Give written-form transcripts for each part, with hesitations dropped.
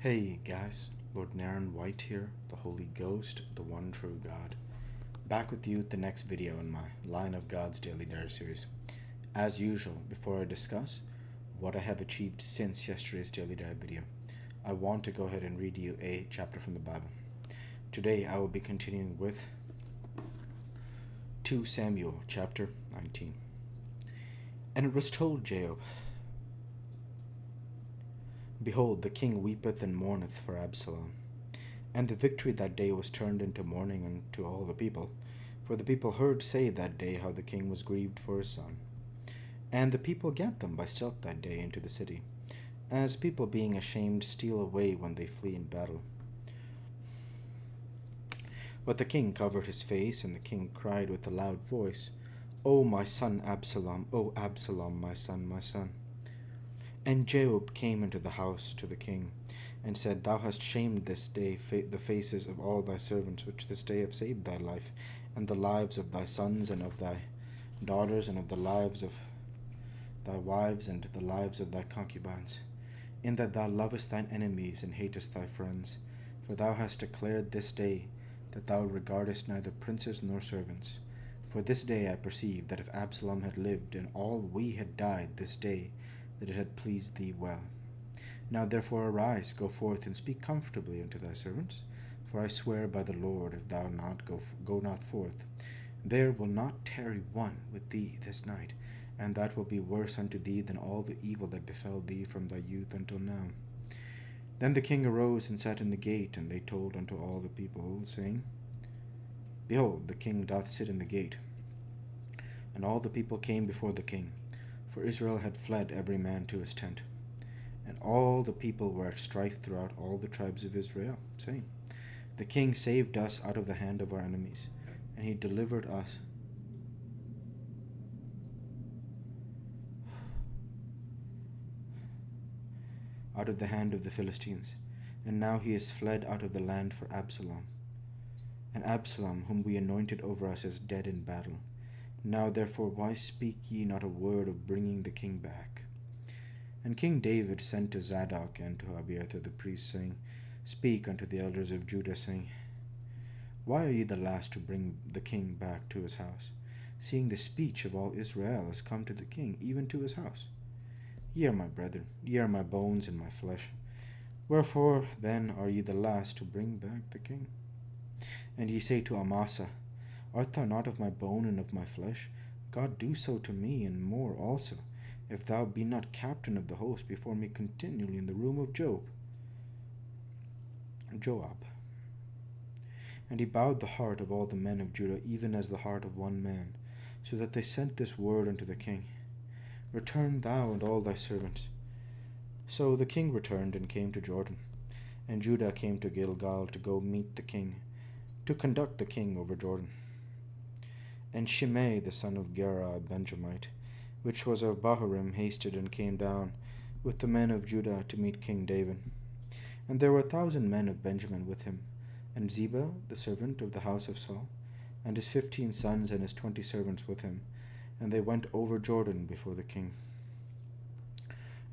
Hey guys, Lord Naren White here, the Holy Ghost, the one true God. Back with you with the next video in my Line of God's Daily Dare series. As usual, before I discuss what I have achieved since yesterday's Daily Dare video, I want to go ahead and read you a chapter from the Bible. Today I will be continuing with 2 Samuel chapter 19. And it was told Joab, Behold, the king weepeth and mourneth for Absalom. And the victory that day was turned into mourning unto all the people. For the people heard say that day how the king was grieved for his son. And the people gat them by stealth that day into the city, as people being ashamed steal away when they flee in battle. But the king covered his face, and the king cried with a loud voice, O my son Absalom, O Absalom, my son, my son. And Joab came into the house to the king, and said, Thou hast shamed this day the faces of all thy servants, which this day have saved thy life, and the lives of thy sons, and of thy daughters, and of the lives of thy wives, and the lives of thy concubines, in that thou lovest thine enemies, and hatest thy friends. For thou hast declared this day that thou regardest neither princes nor servants. For this day I perceive that if Absalom had lived, and all we had died this day, that it had pleased thee well. Now therefore arise, go forth, and speak comfortably unto thy servants. For I swear by the Lord, if thou go not forth, there will not tarry one with thee this night, and that will be worse unto thee than all the evil that befell thee from thy youth until now. Then the king arose and sat in the gate, and they told unto all the people, saying, Behold, the king doth sit in the gate. And all the people came before the king, for Israel had fled every man to his tent. And all the people were at strife throughout all the tribes of Israel, saying, The king saved us out of the hand of our enemies, and he delivered us out of the hand of the Philistines, and now he is fled out of the land for Absalom. And Absalom, whom we anointed over us, is dead in battle. Now therefore why speak ye not a word of bringing the king back? And King David sent to Zadok and to Abiathar the priest, saying, Speak unto the elders of Judah, saying, Why are ye the last to bring the king back to his house, seeing the speech of all Israel is come to the king, even to his house? Ye are my brethren, ye are my bones and my flesh. Wherefore then are ye the last to bring back the king? And ye say to Amasa, Art thou not of my bone and of my flesh? God do so to me, and more also, if thou be not captain of the host before me continually in the room of Joab. And he bowed the heart of all the men of Judah, even as the heart of one man, so that they sent this word unto the king, Return thou and all thy servants. So the king returned and came to Jordan, and Judah came to Gilgal to go meet the king, to conduct the king over Jordan. And Shimei the son of Gera, a Benjamite, which was of Bahurim, hasted and came down with the men of Judah to meet King David. And there were 1,000 men of Benjamin with him, and Ziba the servant of the house of Saul, and his 15 sons and his 20 servants with him, and they went over Jordan before the king.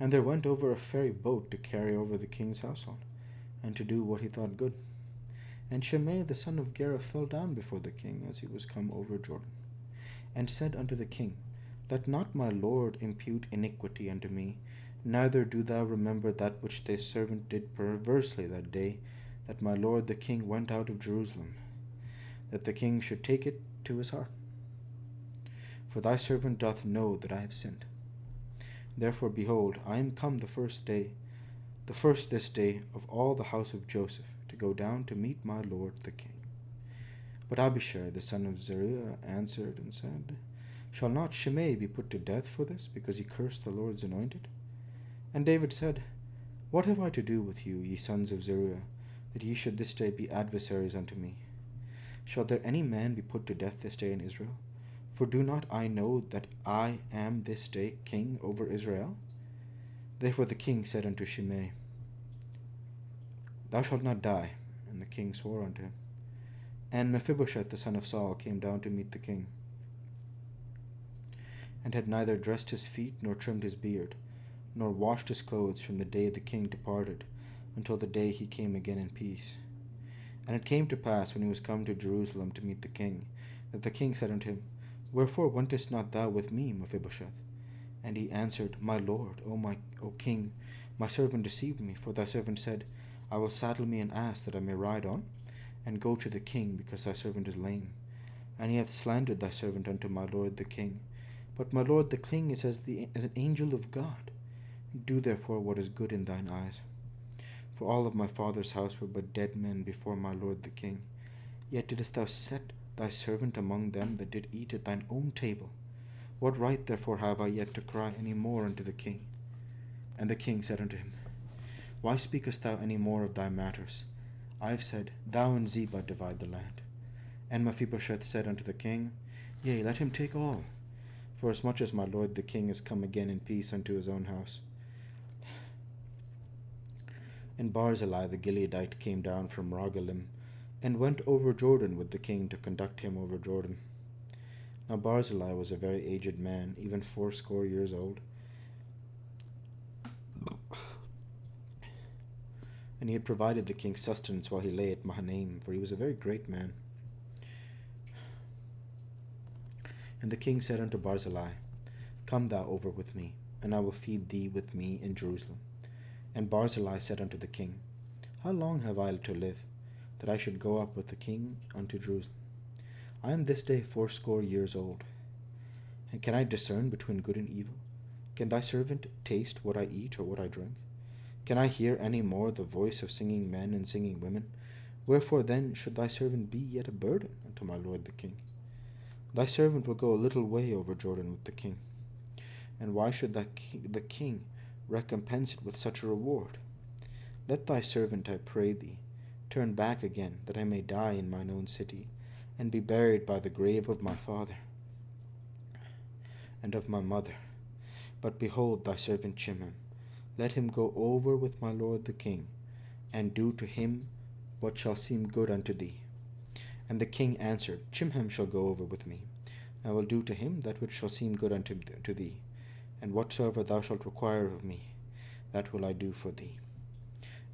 And there went over a ferry boat to carry over the king's household, and to do what he thought good. And Shimei the son of Gera fell down before the king as he was come over Jordan, and said unto the king, Let not my lord impute iniquity unto me, neither do thou remember that which thy servant did perversely that day that my lord the king went out of Jerusalem, that the king should take it to his heart. For thy servant doth know that I have sinned. Therefore, behold, I am come the first this day of all the house of Joseph, to go down to meet my lord the king. But Abishai the son of Zeruiah answered and said, Shall not Shimei be put to death for this, because he cursed the Lord's anointed? And David said, What have I to do with you, ye sons of Zeruiah, that ye should this day be adversaries unto me? Shall there any man be put to death this day in Israel? For do not I know that I am this day king over Israel? Therefore the king said unto Shimei, Thou shalt not die. And the king swore unto him. And Mephibosheth the son of Saul came down to meet the king, and had neither dressed his feet nor trimmed his beard, nor washed his clothes from the day the king departed, until the day he came again in peace. And it came to pass, when he was come to Jerusalem to meet the king, that the king said unto him, Wherefore wentest not thou with me, Mephibosheth? And he answered, My lord, O king, my servant deceived me, for thy servant said, I will saddle me an ass that I may ride on, and go to the king, because thy servant is lame. And he hath slandered thy servant unto my lord the king. But my lord the king is as an angel of God. Do therefore what is good in thine eyes. For all of my father's house were but dead men before my lord the king. Yet didst thou set thy servant among them that did eat at thine own table. What right therefore have I yet to cry any more unto the king? And the king said unto him, Why speakest thou any more of thy matters? I have said, Thou and Ziba divide the land. And Mephibosheth said unto the king, Yea, let him take all, forasmuch as my lord the king is come again in peace unto his own house. And Barzillai the Gileadite came down from Rogelim, and went over Jordan with the king to conduct him over Jordan. Now Barzillai was a very aged man, even 80 years old, and he had provided the king sustenance while he lay at Mahanaim, for he was a very great man. And the king said unto Barzillai, Come thou over with me, and I will feed thee with me in Jerusalem. And Barzillai said unto the king, How long have I to live, that I should go up with the king unto Jerusalem? I am this day 80 years old. And can I discern between good and evil? Can thy servant taste what I eat or what I drink? Can I hear any more the voice of singing men and singing women? Wherefore then should thy servant be yet a burden unto my lord the king? Thy servant will go a little way over Jordan with the king. And why should the king recompense it with such a reward? Let thy servant, I pray thee, turn back again, that I may die in mine own city, and be buried by the grave of my father and of my mother. But behold thy servant Chimham, let him go over with my lord the king, and do to him what shall seem good unto thee. And the king answered, Chimham shall go over with me. I will do to him that which shall seem good unto thee, and whatsoever thou shalt require of me, that will I do for thee.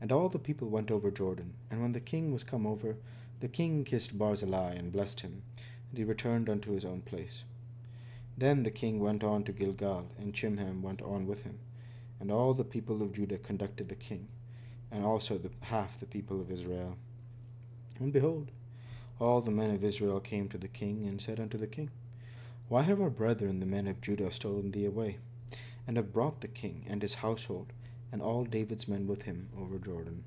And all the people went over Jordan, and when the king was come over, the king kissed Barzillai and blessed him, and he returned unto his own place. Then the king went on to Gilgal, and Chimham went on with him, and all the people of Judah conducted the king, and also half the people of Israel. And behold, all the men of Israel came to the king, and said unto the king, Why have our brethren the men of Judah stolen thee away, and have brought the king and his household, and all David's men with him, over Jordan?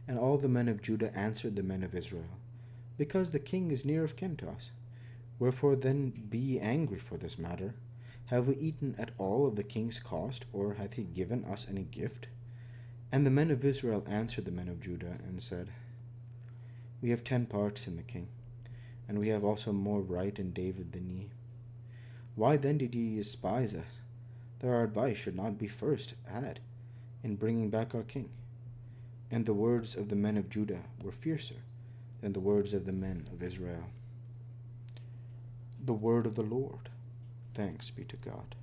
And all the men of Judah answered the men of Israel, Because the king is near of kin to us. Wherefore then be ye angry for this matter? Have we eaten at all of the king's cost, or hath he given us any gift? And the men of Israel answered the men of Judah, and said, We have 10 parts in the king, and we have also more right in David than ye. Why then did ye despise us, that our advice should not be first had in bringing back our king? And the words of the men of Judah were fiercer than the words of the men of Israel. The word of the Lord. Thanks be to God.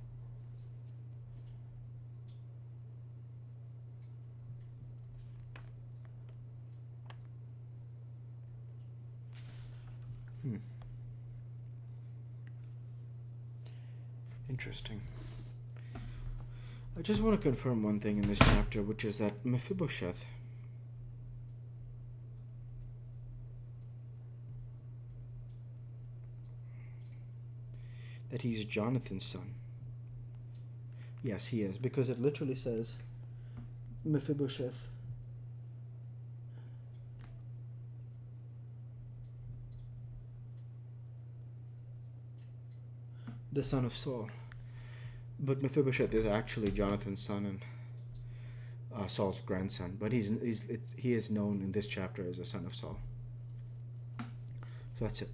Interesting. I just want to confirm one thing in this chapter, which is that Mephibosheth that he's Jonathan's son. Yes, he is, because it literally says Mephibosheth the son of Saul. But Mephibosheth is actually Jonathan's son and Saul's grandson, but he is known in this chapter as a son of Saul. So that's it.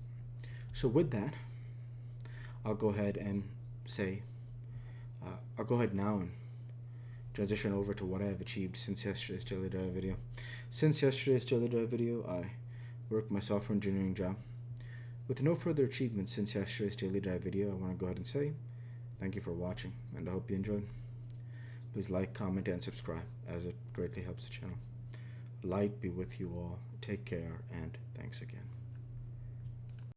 So with that, I'll go ahead and say, I'll go ahead now and transition over to what I have achieved since yesterday's Daily Drive video. Since yesterday's Daily Drive video, I worked my software engineering job. With no further achievements since yesterday's Daily Drive video, I want to go ahead and say thank you for watching, and I hope you enjoyed. Please like, comment, and subscribe, as it greatly helps the channel. Light be with you all. Take care, and thanks again.